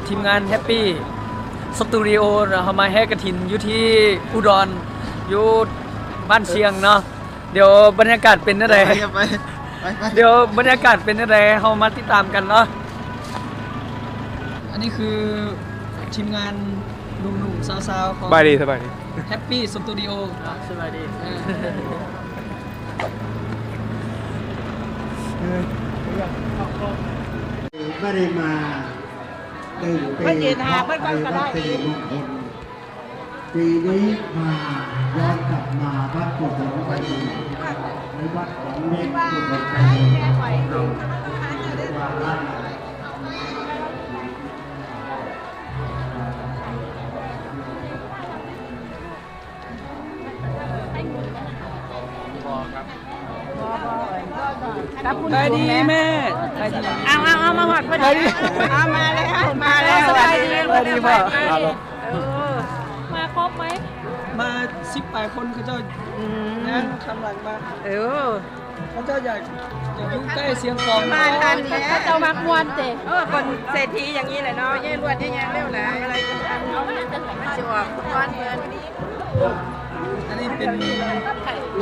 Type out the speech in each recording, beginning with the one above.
ทีมงานแฮปปี้สตูดิโอเรามาแฮกกระถินอยู่ที่อุดรอยู่บ้านเชียงเนาะเดี๋ยวบรรยากาศเป็นอะไรเดี๋ยวบรรยากาศเป็นอะไรเรามาติดตามกันเนาะอันนี้คือทีมงานหนุ่มๆสาวๆของ สบายดีสบายดี แฮปปี้สตูดิโอสบายดีไม่ได้มาตื่นปีวัดสิริมงคลปีนี้มาย้อนกลับมาวัดกุศลไปดูในวัดของเมฆกุศลใจได้ดีแม่ได้ดีเอามาหอดพอดีเอามาแล้วสบายดีได้ดีพ่อ มาครบไหมมา18 คนเขาเจ้านะทำหลังมาเขาเจ้าอยากอยู่ใกล้เสียงกลอง มาทันเนี่ยเจ้ามักมวนเตะคนเศรษฐีอย่างนี้แหละเนาะยี่รวดยี่แยงเร็วนะอะไรกันเอาไม่จะมันจะออกก้อนเงิน อันนี้เป็น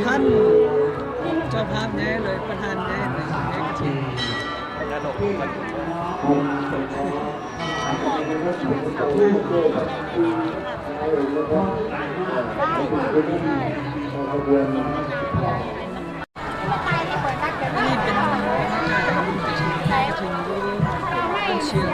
ท่านเจ้าภาพแน่เลยประธานแน่เลยแน่กระถิ่นนี่เป็นเชียง